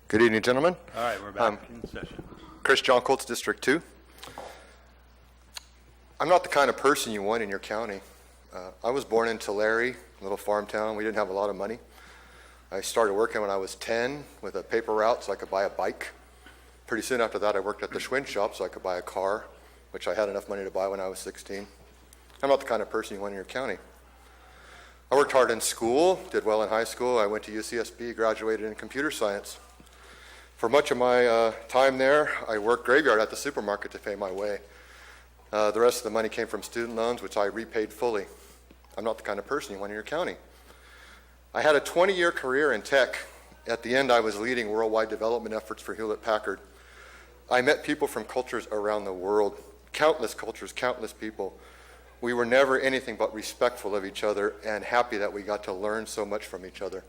Good evening, gentlemen. All right, we're back in session. Chris John Colts, District 2. I'm not the kind of person you want in your county. I was born in Tulare, a little farm town. We didn't have a lot of money. I started working when I was 10 with a paper route so I could buy a bike. Pretty soon after that, I worked at the Schwinn shop so I could buy a car, which I had enough money to buy when I was 16. I'm not the kind of person you want in your county. I worked hard in school, did well in high school. I went to UCSB, graduated in computer science. For much of my time there, I worked graveyard at the supermarket to pay my way. The rest of the money came from student loans, which I repaid fully. I'm not the kind of person you want in your county. I had a 20-year career in tech. At the end, I was leading worldwide development efforts for Hewlett-Packard. I met people from cultures around the world, countless cultures, countless people. We were never anything but respectful of each other and happy that we got to learn so much from each other.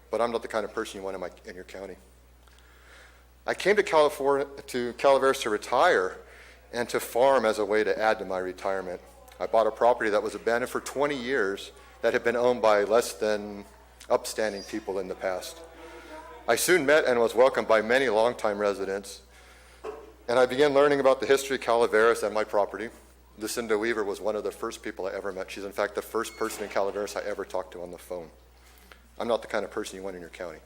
But I'm not the kind of person you want in your county. I came to Calaveras to retire and to farm as a way to add to my retirement. I bought a property that was abandoned for 20 years that had been owned by less than upstanding people in the past. I soon met and was welcomed by many longtime residents, and I began learning about the history of Calaveras and my property. Lucinda Weaver was one of the first people I ever met. She's in fact the first person in Calaveras I ever talked to on the phone. I'm not the kind of person you want in your county.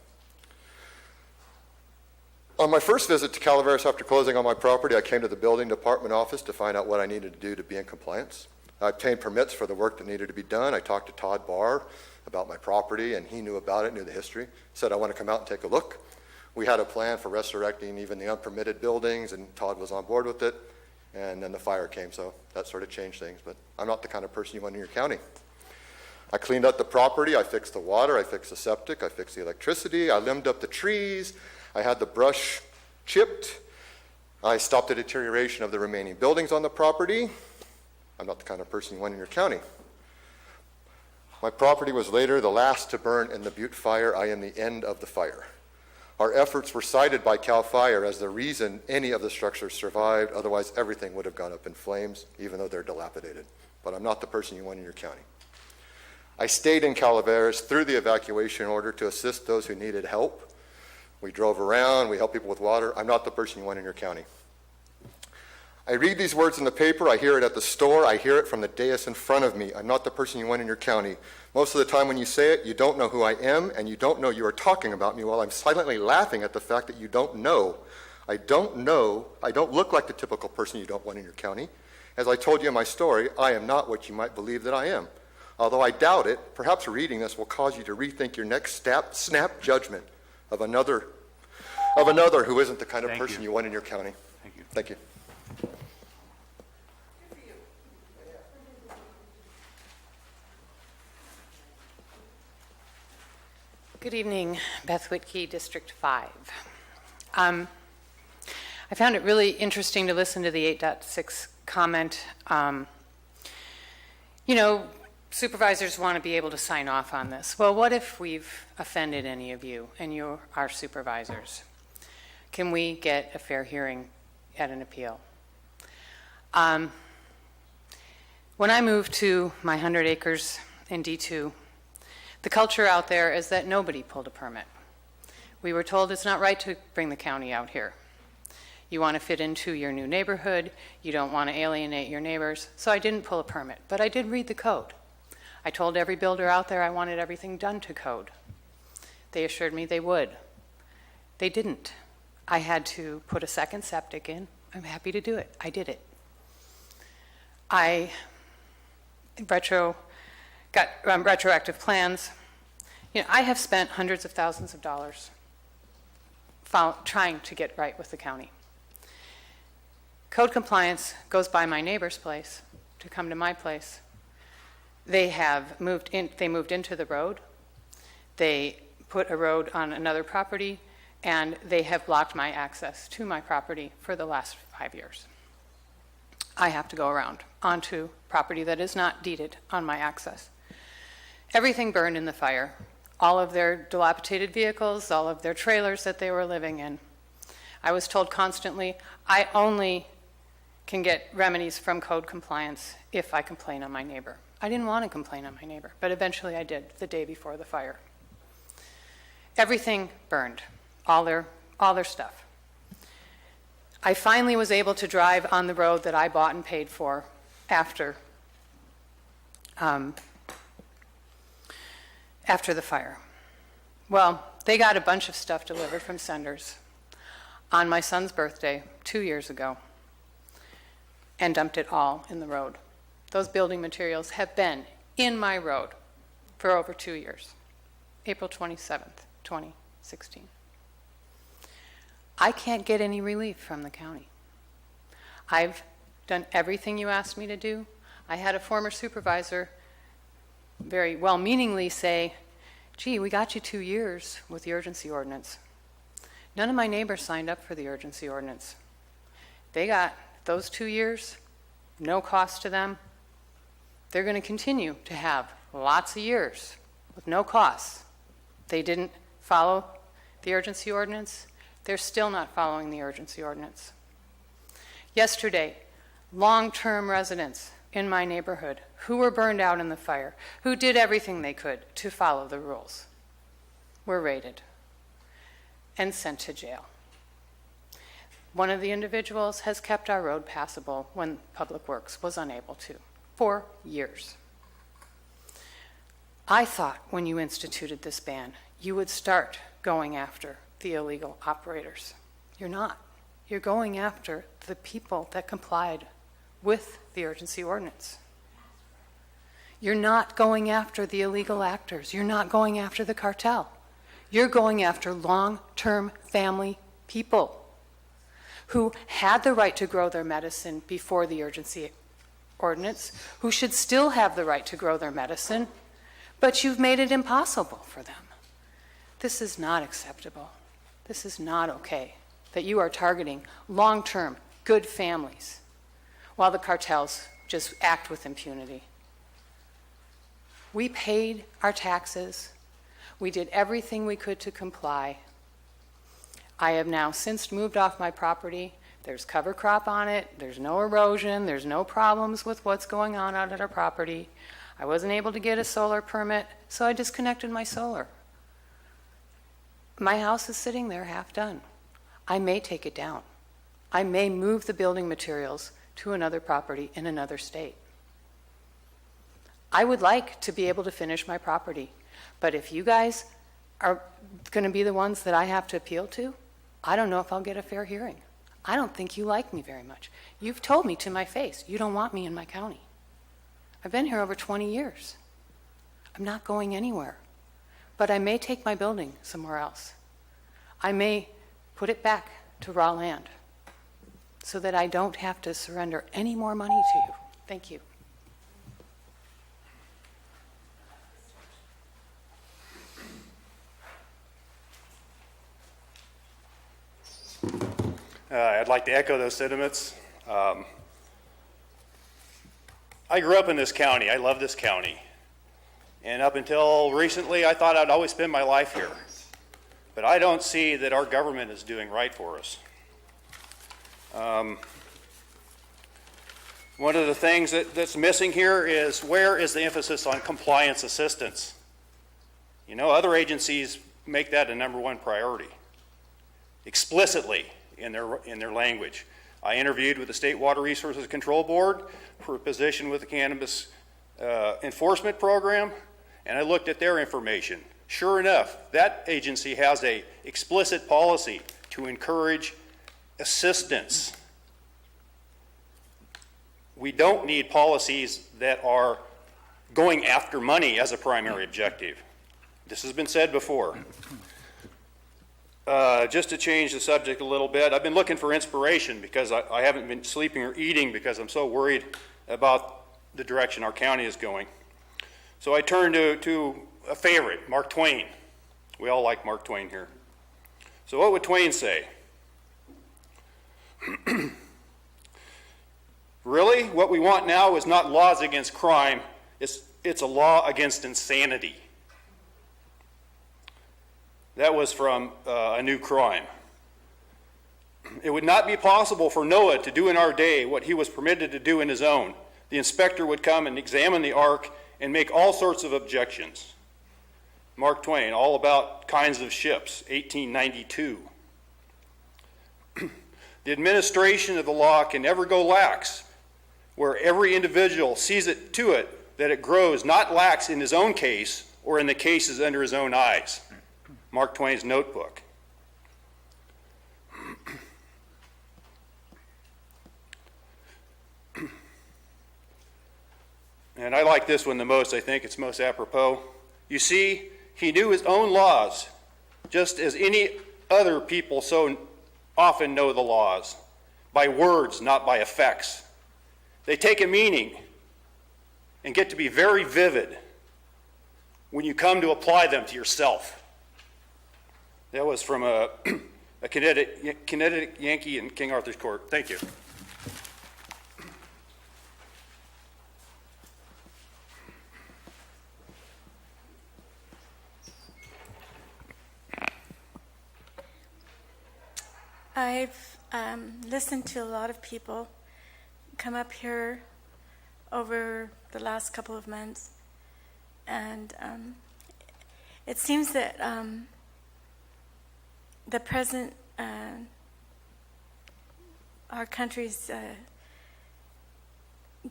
On my first visit to Calaveras after closing on my property, I came to the building department office to find out what I needed to do to be in compliance. I obtained permits for the work that needed to be done. I talked to Todd Barr about my property, and he knew about it, knew the history. Said, I want to come out and take a look. We had a plan for resurrecting even the unpermitted buildings, and Todd was on board with it. And then the fire came, so that sort of changed things. But I'm not the kind of person you want in your county. I cleaned up the property. I fixed the water. I fixed the septic. I fixed the electricity. I limbed up the trees. I had the brush chipped. I stopped the deterioration of the remaining buildings on the property. I'm not the kind of person you want in your county. My property was later the last to burn in the Butte fire. I am the end of the fire. Our efforts were cited by CAL FIRE as the reason any of the structures survived. Otherwise, everything would have gone up in flames, even though they're dilapidated. But I'm not the person you want in your county. I stayed in Calaveras through the evacuation order to assist those who needed help. We drove around, we helped people with water. I'm not the person you want in your county. I read these words in the paper, I hear it at the store, I hear it from the dais in front of me. I'm not the person you want in your county. Most of the time when you say it, you don't know who I am, and you don't know you are talking about me while I'm silently laughing at the fact that you don't know. I don't look like the typical person you don't want in your county. As I told you in my story, I am not what you might believe that I am. Although I doubt it, perhaps reading this will cause you to rethink your next snap judgment of another who isn't the kind of person you want in your county. Thank you. Thank you. Good evening, Beth Whitkey, District 5. I found it really interesting to listen to the 8.6 comment. Supervisors want to be able to sign off on this. Well, what if we've offended any of you and you're our supervisors? Can we get a fair hearing at an appeal? When I moved to my 100 acres in D2, the culture out there is that nobody pulled a permit. We were told it's not right to bring the county out here. You want to fit into your new neighborhood. You don't want to alienate your neighbors. So I didn't pull a permit, but I did read the code. I told every builder out there I wanted everything done to code. They assured me they would. They didn't. I had to put a second septic in. I'm happy to do it. I did it. I got retroactive plans. I have spent hundreds of thousands of dollars trying to get right with the county. Code compliance goes by my neighbor's place to come to my place. They moved into the road. They put a road on another property, and they have blocked my access to my property for the last 5 years. I have to go around onto property that is not deeded on my access. Everything burned in the fire. All of their dilapidated vehicles, all of their trailers that they were living in. I was told constantly, I only can get remedies from code compliance if I complain on my neighbor. I didn't want to complain on my neighbor, but eventually I did the day before the fire. Everything burned. All their all their stuff. I finally was able to drive on the road that I bought and paid for after the fire. Well, they got a bunch of stuff delivered from senders on my son's birthday 2 years ago and dumped it all in the road. Those building materials have been in my road for over 2 years. April 27th, 2016. I can't get any relief from the county. I've done everything you asked me to do. I had a former supervisor very well-meaningly say, gee, we got you 2 years with the urgency ordinance. None of my neighbors signed up for the urgency ordinance. They got those 2 years, no cost to them. They're going to continue to have lots of years with no costs. They didn't follow the urgency ordinance. They're still not following the urgency ordinance. Yesterday, long-term residents in my neighborhood who were burned out in the fire, who did everything they could to follow the rules, were raided and sent to jail. One of the individuals has kept our road passable when Public Works was unable to, for years. I thought when you instituted this ban, you would start going after the illegal operators. You're not. You're going after the people that complied with the urgency ordinance. You're not going after the illegal actors. You're not going after the cartel. You're going after long-term family people who had the right to grow their medicine before the urgency ordinance, who should still have the right to grow their medicine, but you've made it impossible for them. This is not acceptable. This is not okay that you are targeting long-term, good families while the cartels just act with impunity. We paid our taxes. We did everything we could to comply. I have now since moved off my property. There's cover crop on it. There's no erosion. There's no problems with what's going on out at our property. I wasn't able to get a solar permit, so I disconnected my solar. My house is sitting there half done. I may take it down. I may move the building materials to another property in another state. I would like to be able to finish my property, but if you guys are going to be the ones that I have to appeal to, I don't know if I'll get a fair hearing. I don't think you like me very much. You've told me to my face, you don't want me in my county. I've been here over 20 years. I'm not going anywhere. But I may take my building somewhere else. I may put it back to raw land so that I don't have to surrender any more money to you. Thank you. I'd like to echo those sentiments. I grew up in this county. I love this county. And up until recently, I thought I'd always spend my life here. But I don't see that our government is doing right for us. One of the things that's missing here is, where is the emphasis on compliance assistance? You know, other agencies make that a #1 priority, explicitly in their language. I interviewed with the State Water Resources Control Board for a position with the Cannabis Enforcement Program, and I looked at their information. Sure enough, that agency has a explicit policy to encourage assistance. We don't need policies that are going after money as a primary objective. This has been said before. Just to change the subject a little bit, I've been looking for inspiration because I haven't been sleeping or eating because I'm so worried about the direction our county is going. So I turned to a favorite, Mark Twain. We all like Mark Twain here. So what would Twain say? Really, what we want now is not laws against crime, it's a law against insanity. That was from A New Crime. It would not be possible for Noah to do in our day what he was permitted to do in his own. The inspector would come and examine the ark and make all sorts of objections. Mark Twain, All About Kinds of Ships, 1892. The administration of the law can never go lax, where every individual sees it to it that it grows not lax in his own case or in the cases under his own eyes. Mark Twain's notebook. And I like this one the most. I think it's most apropos. You see, he knew his own laws, just as any other people so often know the laws, by words, not by effects. They take a meaning and get to be very vivid when you come to apply them to yourself. That was from a kinetic Yankee in King Arthur's court. Thank you. I've listened to a lot of people come up here over the last couple of months, and it seems that the present, our country's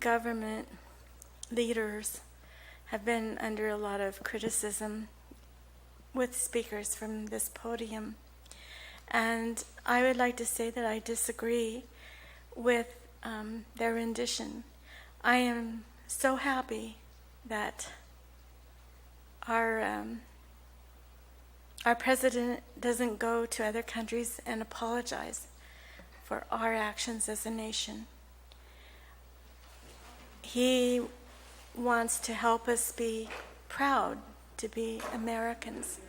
government leaders have been under a lot of criticism with speakers from this podium. And I would like to say that I disagree with their rendition. I am so happy that our president doesn't go to other countries and apologize for our actions as a nation. He wants to help us be proud to be Americans.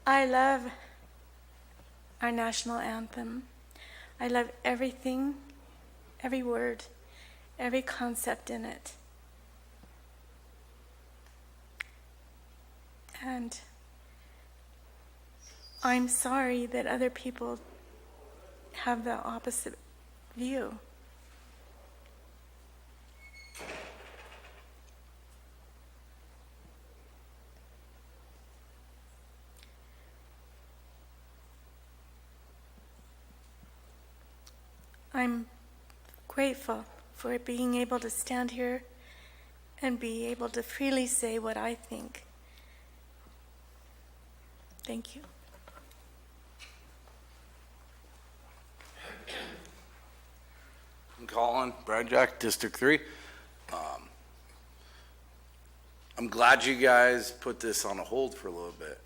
I love our national anthem. I love everything, every word, every concept in it. And I'm sorry that other people have the opposite view. I'm grateful for being able to stand here and be able to freely say what I think. Thank you. I'm Colin Bradjack, District 3. I'm glad you guys put this on a hold for a little bit.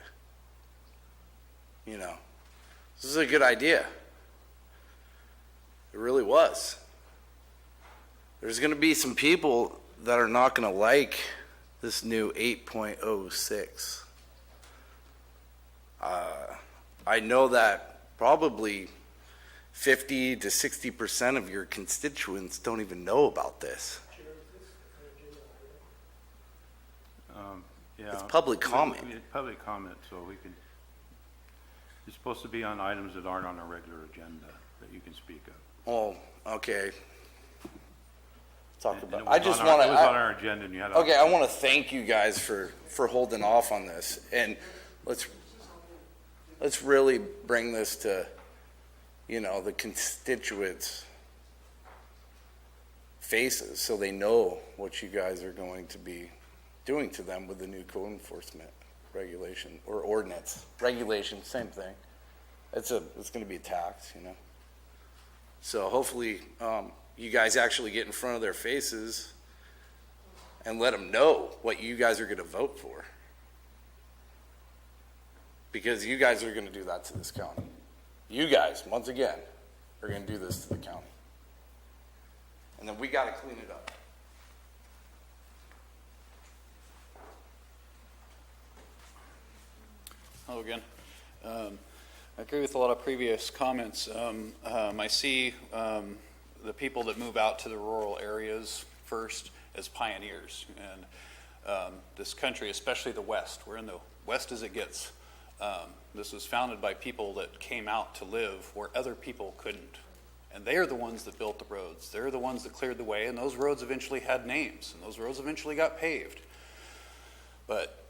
You know, this is a good idea. It really was. There's going to be some people that are not going to like this new 8.06. I know that probably 50 to 60% of your constituents don't even know about this. Yeah. It's public comment. It's public comment, so we can, it's supposed to be on items that aren't on our regular agenda that you can speak of. Oh, okay. Talk And about. it I was just on our- want It was on to. our agenda and you had. Okay, I want to thank you guys for holding off on this, and let's really bring this to, you know, the constituents' faces, so they know what you guys are going to be doing to them with the new code enforcement regulation or ordinance regulation. Same thing. It's going to be a tax, you know. So hopefully, you guys actually get in front of their faces and let them know what you guys are going to vote for. Because you guys are going to do that to this county. You guys, once again, are going to do this to the county. And then we got to clean it up. Hello again. I agree with a lot of previous comments. I see the people that move out to the rural areas first as pioneers. And this country, especially the West, we're in the West as it gets. This was founded by people that came out to live where other people couldn't. And they are the ones that built the roads. They're the ones that cleared the way, and those roads eventually had names, and those roads eventually got paved. But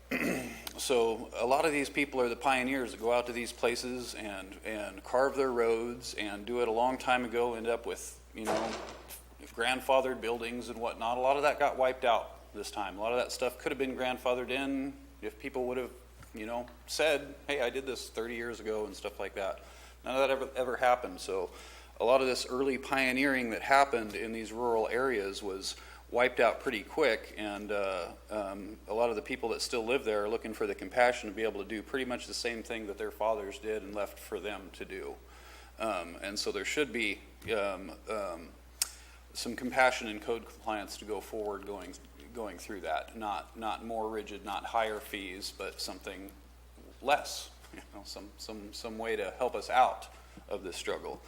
So a lot of these people are the pioneers that go out to these places and carve their roads and do it a long time ago, end up with, grandfathered buildings and whatnot. A lot of that got wiped out this time. A lot of that stuff could have been grandfathered in if people would have, said, hey, I did this 30 years ago and stuff like that. None of that ever happened. So a lot of this early pioneering that happened in these rural areas was wiped out pretty quick, and a lot of the people that still live there are looking for the compassion to be able to do pretty much the same thing that their fathers did and left for them to do. And so there should be some compassion and code compliance to go forward going through that. Not more rigid, not higher fees, but something less. Some way to help us out of this struggle.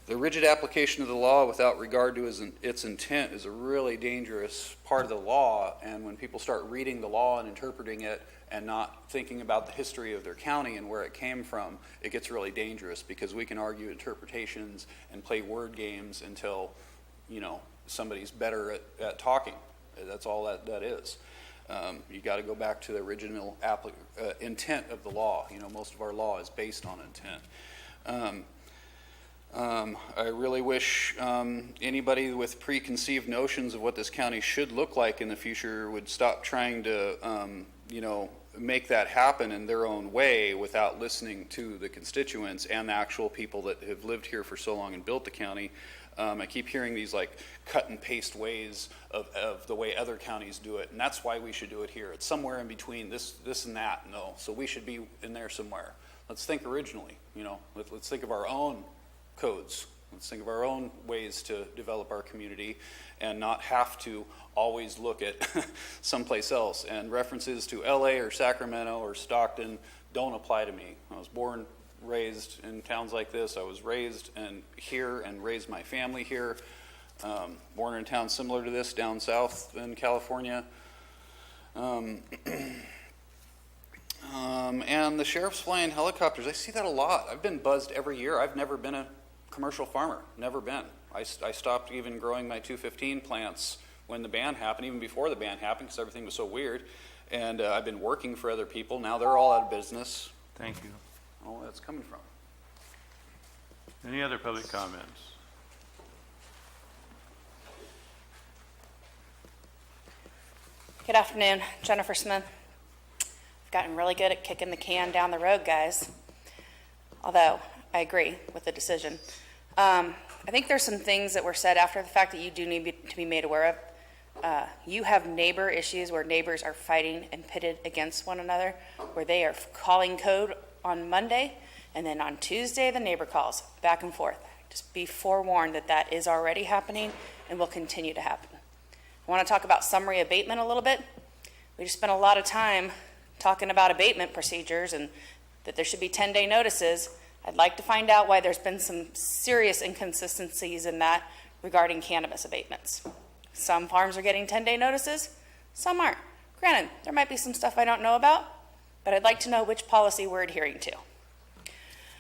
The rigid application of the law without regard to its intent is a really dangerous part of the law, and when people start reading the law and interpreting it and not thinking about the history of their county and where it came from, it gets really dangerous because we can argue interpretations and play word games until, somebody's better at talking. That's all that is. You got to go back to the original intent of the law. Most of our law is based on intent. I really wish anybody with preconceived notions of what this county should look like in the future would stop trying to, make that happen in their own way without listening to the constituents and the actual people that have lived here for so long and built the county. I keep hearing these like cut and paste ways of the way other counties do it, and that's why we should do it here. It's somewhere in between this and that. No, so we should be in there somewhere. Let's think originally. Let's think of our own codes. Let's think of our own ways to develop our community and not have to always look at someplace else. And references to LA or Sacramento or Stockton don't apply to me. I was born, raised in towns like this. I was raised here and raised my family here. Born in a town similar to this down south in California. And the sheriff's flying helicopters. I see that a lot. I've been buzzed every year. I've never been a commercial farmer. Never been. I stopped even growing my 215 plants when the ban happened, even before the ban happened, because everything was so weird. And I've been working for other people. Now they're all out of business. Thank you. I don't know where that's coming from. Any other public comments? Good afternoon, Jennifer Smith. I've gotten really good at kicking the can down the road, guys. Although I agree with the decision. I think there's some things that were said after the fact that you do need to be made aware of. You have neighbor issues where neighbors are fighting and pitted against one another, where they are calling code on Monday, and then on Tuesday the neighbor calls back and forth. Just be forewarned that that is already happening and will continue to happen. I want to talk about summary abatement a little bit. We just spent a lot of time talking about abatement procedures and that there should be 10-day notices. I'd like to find out why there's been some serious inconsistencies in that regarding cannabis abatements. Some farms are getting 10-day notices, some aren't. Granted, there might be some stuff I don't know about, but I'd like to know which policy we're adhering to.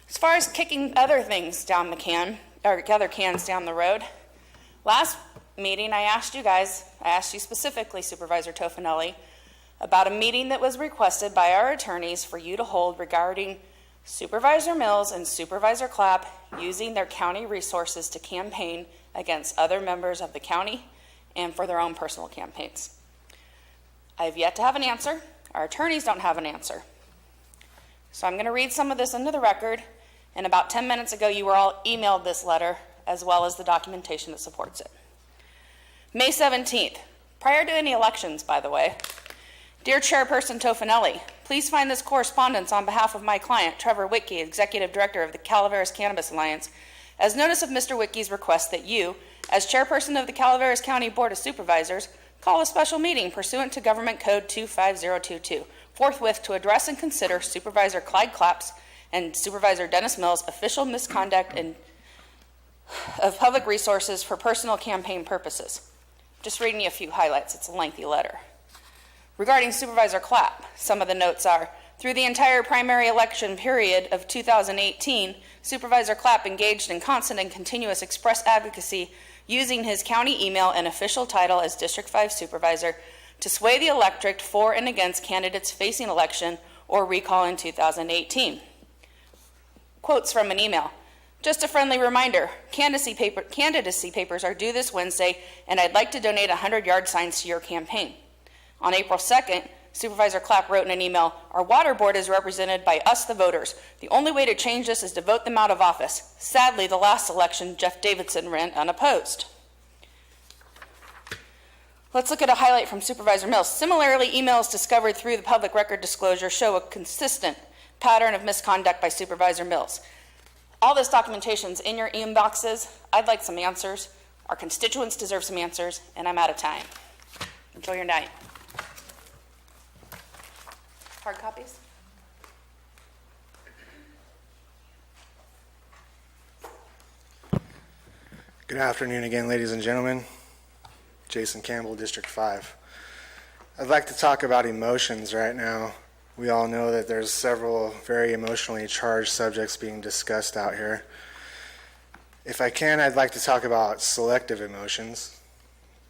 As far as kicking other things down the can, or other cans down the road, last meeting I asked you specifically, Supervisor Tofinelli, about a meeting that was requested by our attorneys for you to hold regarding Supervisor Mills and Supervisor Clapp using their county resources to campaign against other members of the county and for their own personal campaigns. I have yet to have an answer. Our attorneys don't have an answer. So I'm going to read some of this into the record, and about 10 minutes ago you were all emailed this letter as well as the documentation that supports it. May 17th, prior to any elections, by the way. Dear Chairperson Tofinelli, please find this correspondence on behalf of my client, Trevor Whitkey, Executive Director of the Calaveras Cannabis Alliance, as notice of Mr. Whitkey's request that you, as Chairperson of the Calaveras County Board of Supervisors, call a special meeting pursuant to Government Code 25022, forthwith to address and consider Supervisor Clyde Clapp's and Supervisor Dennis Mills' official misconduct of public resources for personal campaign purposes. Just reading you a few highlights. It's a lengthy letter. Regarding Supervisor Clapp, some of the notes are, through the entire primary election period of 2018, Supervisor Clapp engaged in constant and continuous express advocacy using his county email and official title as District 5 Supervisor to sway the electorate for and against candidates facing election or recall in 2018. Quotes from an email. Just a friendly reminder, candidacy papers are due this Wednesday, and I'd like to donate 100 yard signs to your campaign. On April 2nd, Supervisor Clapp wrote in an email, our water board is represented by us, the voters. The only way to change this is to vote them out of office. Sadly, the last election, Jeff Davidson ran unopposed. Let's look at a highlight from Supervisor Mills. Similarly, emails discovered through the public record disclosure show a consistent pattern of misconduct by Supervisor Mills. All this documentation's in your inboxes. I'd like some answers. Our constituents deserve some answers, and I'm out of time. Enjoy your night. Hard copies? Good afternoon again, ladies and gentlemen. Jason Campbell, District 5. I'd like to talk about emotions right now. We all know that there's several very emotionally charged subjects being discussed out here. If I can, I'd like to talk about selective emotions,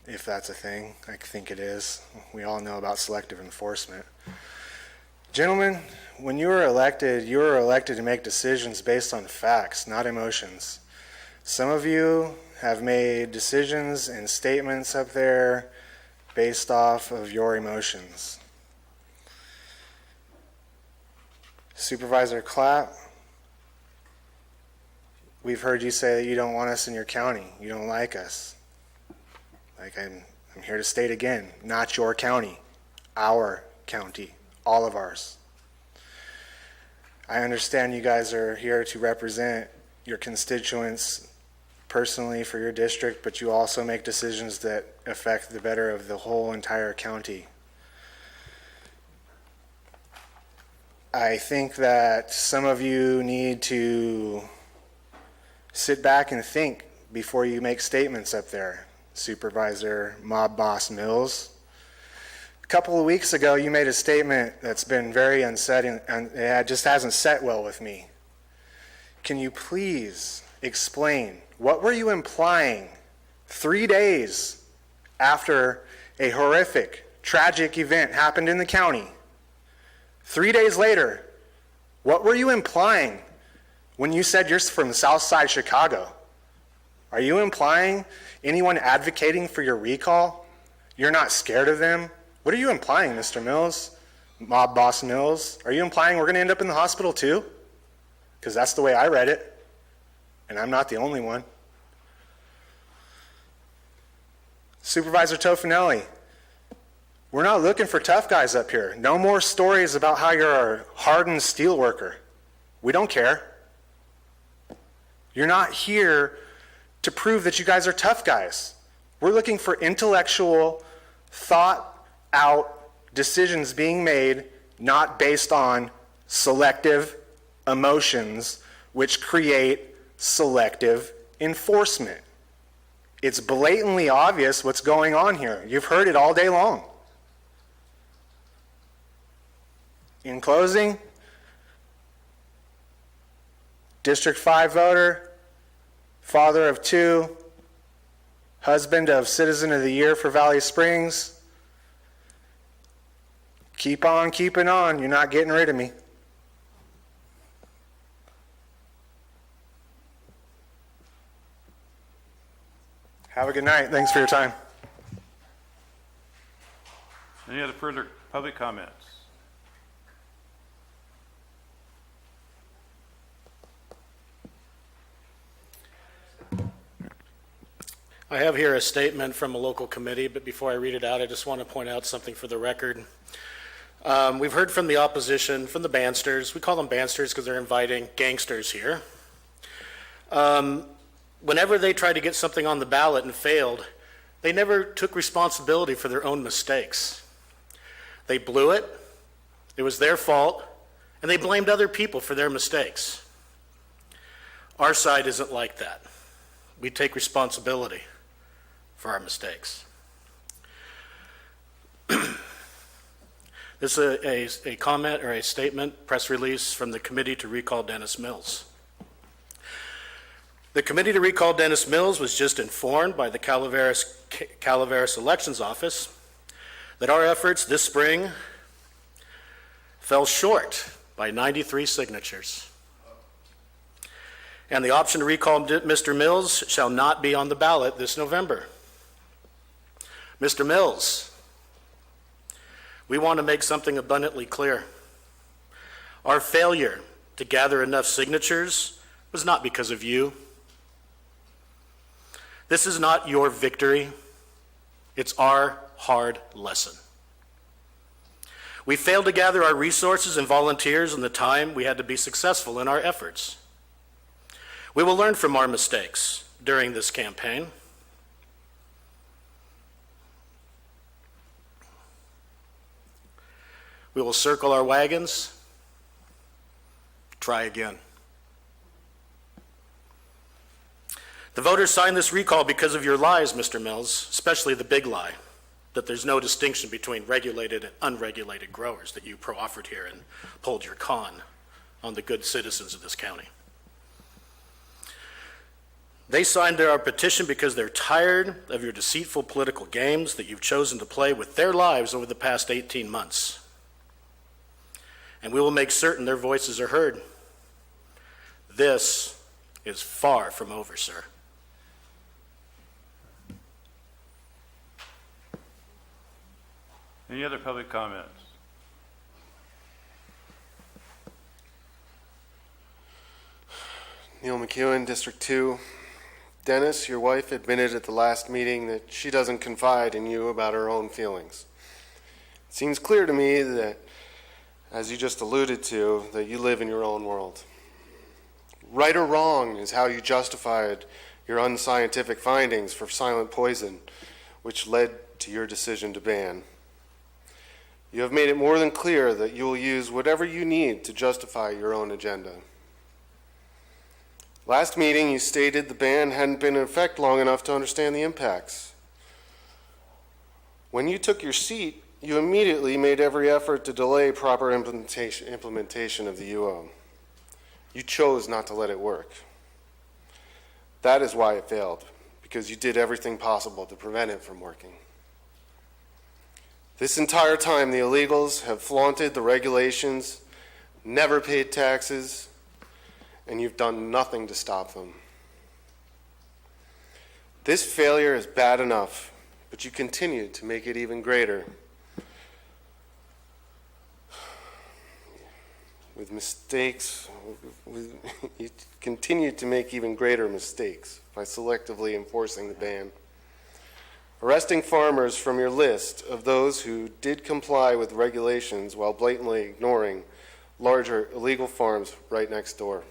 if that's a thing. I think it is. We all know about selective enforcement. Gentlemen, when you were elected to make decisions based on facts, not emotions. Some of you have made decisions and statements up there based off of your emotions. Supervisor Clapp, we've heard you say that you don't want us in your county. You don't like us. Like I'm here to state again, not your county, our county, all of ours. I understand you guys are here to represent your constituents personally for your district, but you also make decisions that affect the better of the whole entire county. I think that some of you need to sit back and think before you make statements up there. Supervisor Mob Boss Mills. A couple of weeks ago, you made a statement that's been very unsettling, and it just hasn't set well with me. Can you please explain, what were you implying 3 days after a horrific, tragic event happened in the county? 3 days later, what were you implying when you said you're from Southside Chicago? Are you implying anyone advocating for your recall? You're not scared of them? What are you implying, Mr. Mills? Mob Boss Mills? Are you implying we're going to end up in the hospital too? Because that's the way I read it, and I'm not the only one. Supervisor Tofinelli, we're not looking for tough guys up here. No more stories about how you're a hardened steel worker. We don't care. You're not here to prove that you guys are tough guys. We're looking for intellectual, thought-out decisions being made, not based on selective emotions, which create selective enforcement. It's blatantly obvious what's going on here. You've heard it all day long. In closing, District 5 voter, father of 2, husband of Citizen of the Year for Valley Springs, keep on keeping on. You're not getting rid of me. Have a good night. Thanks for your time. Any other further public comments? I have here a statement from a local committee, but before I read it out, I just want to point out something for the record. We've heard from the opposition, from the bandsters. We call them bandsters because they're inviting gangsters here. Whenever they tried to get something on the ballot and failed, they never took responsibility for their own mistakes. They blew it, it was their fault, and they blamed other people for their mistakes. Our side isn't like that. We take responsibility for our mistakes. This is a comment or a statement, press release from the committee to recall Dennis Mills. The committee to recall Dennis Mills was just informed by the Calaveras Elections Office that our efforts this spring fell short by 93 signatures. And the option to recall Mr. Mills shall not be on the ballot this November. Mr. Mills, we want to make something abundantly clear. Our failure to gather enough signatures was not because of you. This is not your victory. It's our hard lesson. We failed to gather our resources and volunteers in the time we had to be successful in our efforts. We will learn from our mistakes during this campaign. We will circle our wagons, try again. The voters signed this recall because of your lies, Mr. Mills, especially the big lie, that there's no distinction between regulated and unregulated growers that you proffered here and pulled your con on the good citizens of this county. They signed our petition because they're tired of your deceitful political games that you've chosen to play with their lives over the past 18 months. And we will make certain their voices are heard. This is far from over, sir. Any other public comments? Neil McEwen, District 2. Dennis, your wife admitted at the last meeting that she doesn't confide in you about her own feelings. It seems clear to me that, as you just alluded to, that you live in your own world. Right or wrong is how you justified your unscientific findings for silent poison, which led to your decision to ban. You have made it more than clear that you will use whatever you need to justify your own agenda. Last meeting, you stated the ban hadn't been in effect long enough to understand the impacts. When you took your seat, you immediately made every effort to delay proper implementation of the UO. You chose not to let it work. That is why it failed, because you did everything possible to prevent it from working. This entire time, the illegals have flaunted the regulations, never paid taxes, and you've done nothing to stop them. This failure is bad enough, but you continue to make it even greater. With mistakes, you continue to make even greater mistakes by selectively enforcing the ban. Arresting farmers from your list of those who did comply with regulations while blatantly ignoring larger illegal farms right next door.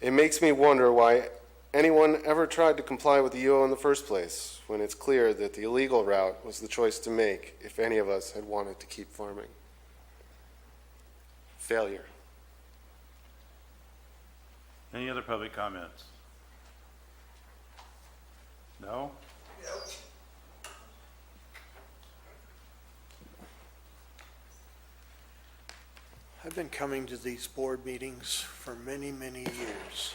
It makes me wonder why anyone ever tried to comply with the UO in the first place, when it's clear that the illegal route was the choice to make if any of us had wanted to keep farming. Failure. Any other public comments? No? I've been coming to these board meetings for many, many years.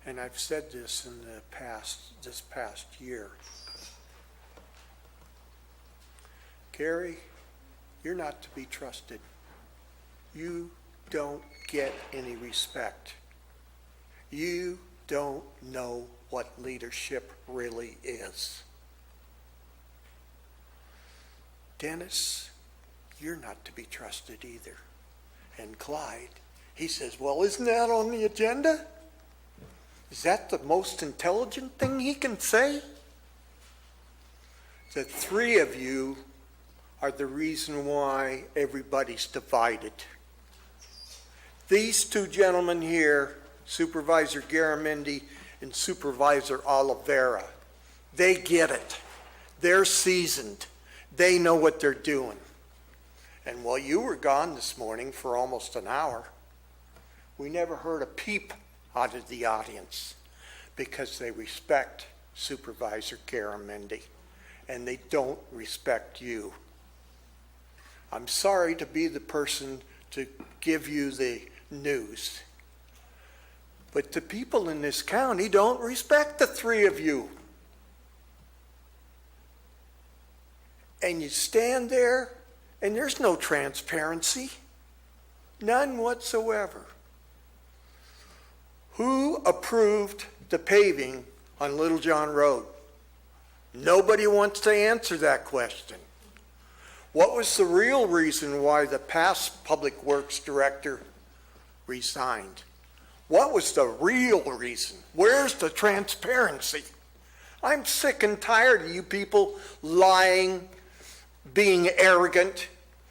And I've said this in this past year. Gary, you're not to be trusted. You don't get any respect. You don't know what leadership really is. Dennis, you're not to be trusted either. And Clyde, he says, well, isn't that on the agenda? Is that the most intelligent thing he can say? The three of you are the reason why everybody's divided. These two gentlemen here, Supervisor Garamendi and Supervisor Oliveira, they get it. They're seasoned. They know what they're doing. And while you were gone this morning for almost an hour, we never heard a peep out of the audience because they respect Supervisor Garamendi and they don't respect you. I'm sorry to be the person to give you the news, but the people in this county don't respect the three of you. and you stand there, and there's no transparency. None whatsoever. Who approved the paving on Little John Road? Nobody wants to answer that question. What was the real reason why the past Public Works Director resigned? What was the real reason? Where's the transparency? I'm sick and tired of you people lying, being arrogant,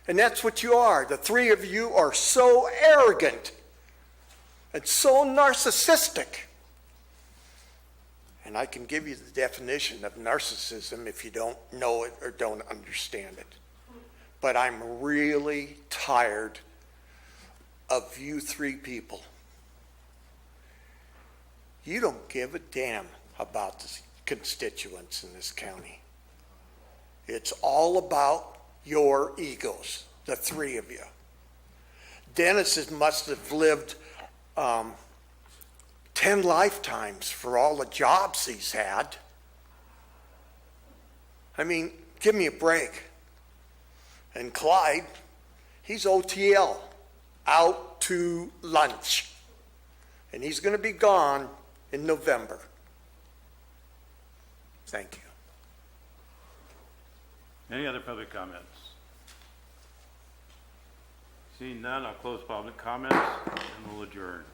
and that's what you are. The three of you are so arrogant and so narcissistic. And I can give you the definition of narcissism if you don't know it or don't understand it. But I'm really tired of you three people. You don't give a damn about the constituents in this county. It's all about your egos, the three of you. Dennis must have lived 10 lifetimes for all the jobs he's had. I mean, give me a break. And Clyde, he's OTL, out to lunch. And he's going to be gone in November. Thank you. Any other public comments? Seeing none, I'll close public comments and we'll adjourn.